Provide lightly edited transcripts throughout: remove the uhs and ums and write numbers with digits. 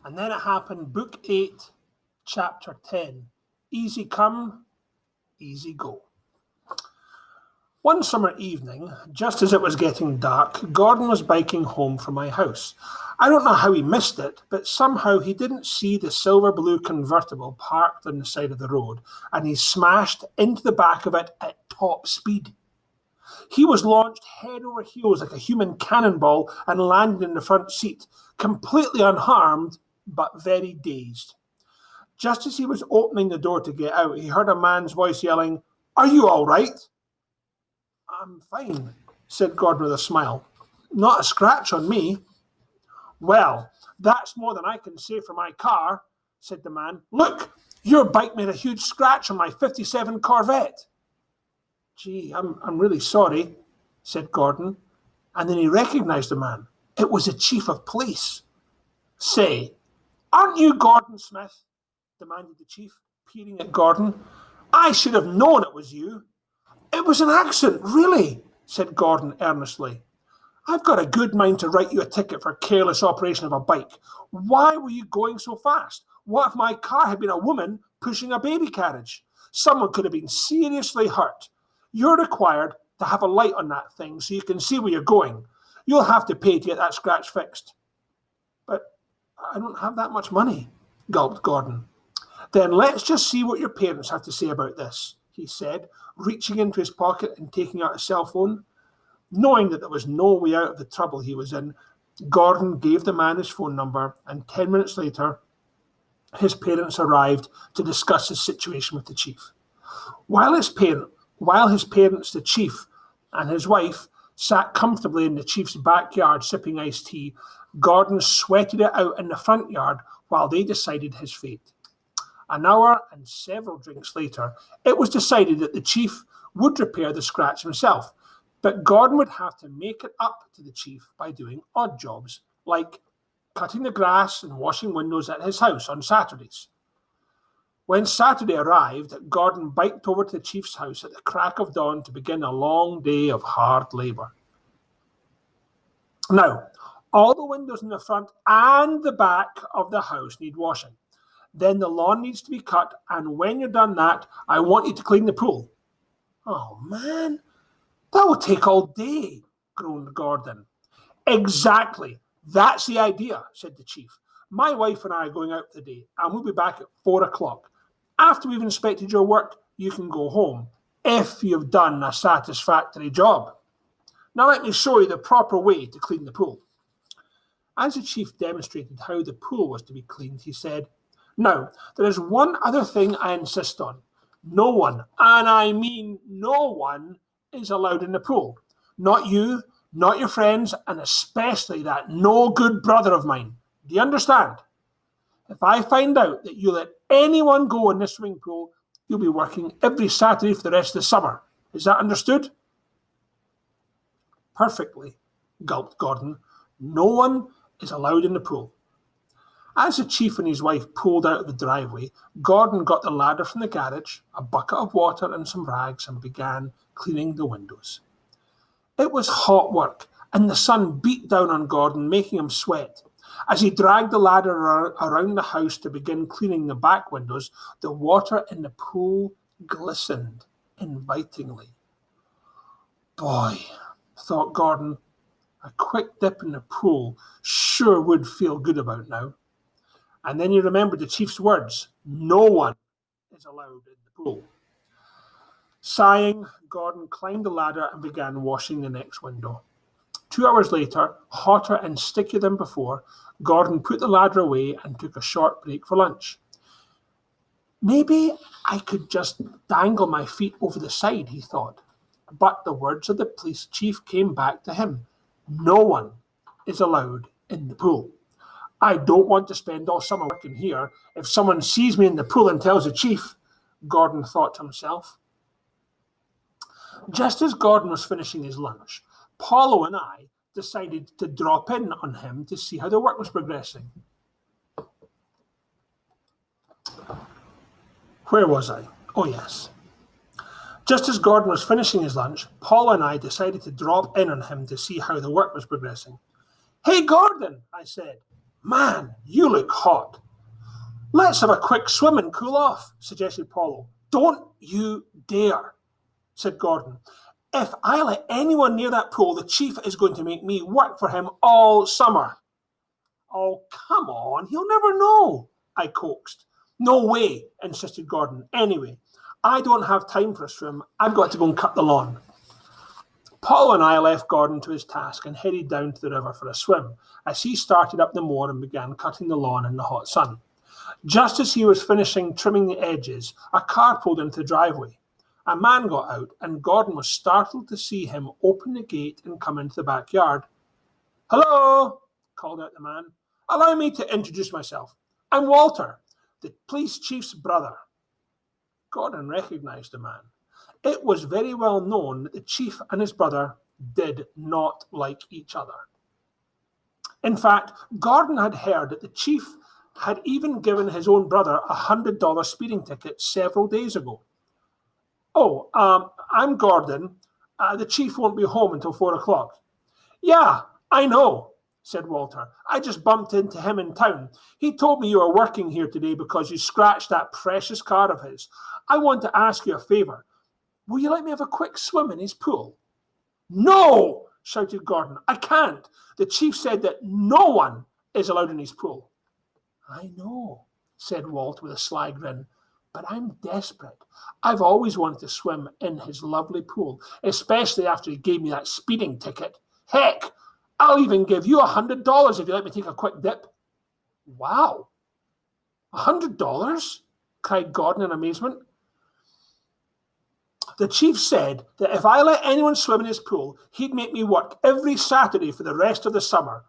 And then it happened, Book 8, Chapter 10. Easy come, easy go. One summer evening, just as it was getting dark, Gordon was biking home from my house. I don't know how he missed it, but somehow he didn't see the silver blue convertible parked on the side of the road, and he smashed into the back of it at top speed. He was launched head over heels like a human cannonball and landed in the front seat, completely unharmed, but very dazed. Just as he was opening the door to get out, he heard a man's voice yelling, "Are you all right?" "I'm fine," said Gordon with a smile. "Not a scratch on me." "Well, that's more than I can say for my car," said the man. "Look, your bike made a huge scratch on my '57 Corvette." "Gee, I'm really sorry," said Gordon. And then he recognized the man. It was the chief of police. "Say, aren't you Gordon Smith?" demanded the chief, peering at Gordon. "I should have known it was you." "It was an accident, really," said Gordon earnestly. "I've got a good mind to write you a ticket for careless operation of a bike. Why were you going so fast? What if my car had been a woman pushing a baby carriage? Someone could have been seriously hurt. You're required to have a light on that thing so you can see where you're going. You'll have to pay to get that scratch fixed." "But I don't have that much money," gulped Gordon. "Then let's just see what your parents have to say about this," he said, reaching into his pocket and taking out a cell phone. Knowing that there was no way out of the trouble he was in, Gordon gave the man his phone number, and 10 minutes later, his parents arrived to discuss his situation with the chief. While his parents, the chief, and his wife sat comfortably in the chief's backyard sipping iced tea, Gordon sweated it out in the front yard while they decided his fate. An hour and several drinks later, it was decided that the chief would repair the scratch himself, but Gordon would have to make it up to the chief by doing odd jobs, like cutting the grass and washing windows at his house on Saturdays. When Saturday arrived, Gordon biked over to the chief's house at the crack of dawn to begin a long day of hard labour. Now, all the windows in the front and the back of the house need washing. Then the lawn needs to be cut, and when you're done that, I want you to clean the pool. "Oh, man, that will take all day," groaned Gordon. "Exactly. That's the idea," said the chief. "My wife and I are going out today, and we'll be back at 4 o'clock. After we've inspected your work, you can go home, if you've done a satisfactory job. Now let me show you the proper way to clean the pool." As the chief demonstrated how the pool was to be cleaned, he said, "Now, there is one other thing I insist on. No one, and I mean no one, is allowed in the pool. Not you, not your friends, and especially that no good brother of mine. Do you understand? If I find out that you let anyone go in this swimming pool, you'll be working every Saturday for the rest of the summer. Is that understood?" "Perfectly," gulped Gordon. "No one is allowed in the pool." As the chief and his wife pulled out of the driveway, Gordon got the ladder from the garage, a bucket of water and some rags, and began cleaning the windows. It was hot work, and the sun beat down on Gordon, making him sweat. As he dragged the ladder around the house to begin cleaning the back windows, the water in the pool glistened invitingly. "Boy," thought Gordon, "a quick dip in the pool sure would feel good about now." And then he remembered the chief's words, "No one is allowed in the pool." Sighing, Gordon climbed the ladder and began washing the next window. 2 hours later, hotter and stickier than before, Gordon put the ladder away and took a short break for lunch. "Maybe I could just dangle my feet over the side," he thought. But the words of the police chief came back to him. "No one is allowed in the pool. I don't want to spend all summer working here if someone sees me in the pool and tells the chief," Gordon thought to himself. Just as Gordon was finishing his lunch, Paulo and I decided to drop in on him to see how the work was progressing. Where was I? Oh, yes. Just as Gordon was finishing his lunch, Paulo and I decided to drop in on him to see how the work was progressing. "Hey, Gordon," I said. Man, you look hot. Let's have a quick swim and cool off, suggested Paulo. Don't you dare, said Gordon. If I let anyone near that pool, the chief is going to make me work for him all summer. Oh, come on, he'll never know, I coaxed. No way, insisted Gordon. Anyway, I don't have time for a swim. I've got to go and cut the lawn. Paul and I left Gordon to his task and headed down to the river for a swim as he started up the moor and began cutting the lawn in the hot sun. Just as he was finishing trimming the edges, a car pulled into the driveway. A man got out, and Gordon was startled to see him open the gate and come into the backyard. Hello, called out the man. Allow me to introduce myself. I'm Walter, the police chief's brother. Gordon recognized the man. It was very well known that the chief and his brother did not like each other. In fact, Gordon had heard that the chief had even given his own brother a $100 speeding ticket several days ago. Oh, I'm Gordon. The chief won't be home until 4 o'clock. Yeah, I know, said Walter. I just bumped into him in town. He told me you were working here today because you scratched that precious car of his. I want to ask you a favor. Will you let me have a quick swim in his pool? No, shouted Gordon. I can't. The chief said that no one is allowed in his pool. I know, said Walt with a sly grin, but I'm desperate. I've always wanted to swim in his lovely pool, especially after he gave me that speeding ticket. Heck, I'll even give you $100 if you let me take a quick dip. Wow, $100? Cried Gordon in amazement. The chief said that if I let anyone swim in his pool, he'd make me work every Saturday for the rest of the summer.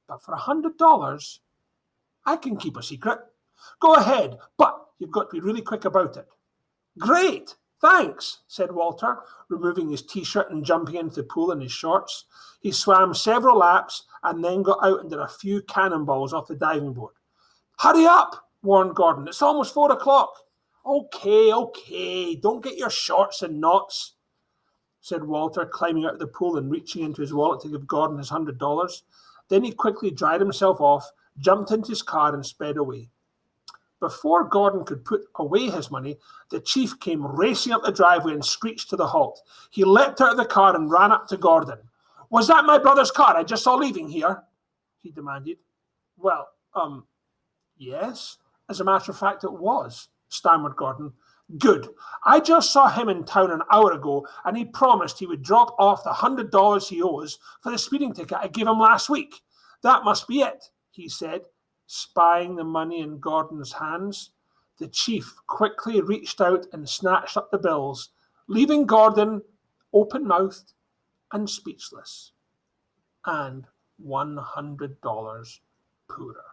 But for $100, I can keep a secret. Go ahead, but you've got to be really quick about it. Great, thanks, said Walter, removing his t-shirt and jumping into the pool in his shorts. He swam several laps and then got out and did a few cannonballs off the diving board. Hurry up, warned Gordon. It's almost 4 o'clock. Okay, don't get your shorts in knots, said Walter, climbing out of the pool and reaching into his wallet to give Gordon his $100. Then he quickly dried himself off, jumped into his car and sped away. Before Gordon could put away his money, the chief came racing up the driveway and screeched to the halt. He leapt out of the car and ran up to Gordon. Was that my brother's car I just saw leaving here? He demanded. Well, yes. As a matter of fact, it was, stammered Gordon. Good. I just saw him in town an hour ago, and he promised he would drop off the $100 he owes for the speeding ticket I gave him last week. That must be it, he said, spying the money in Gordon's hands. The chief quickly reached out and snatched up the bills, leaving Gordon open-mouthed and speechless, and $100 poorer.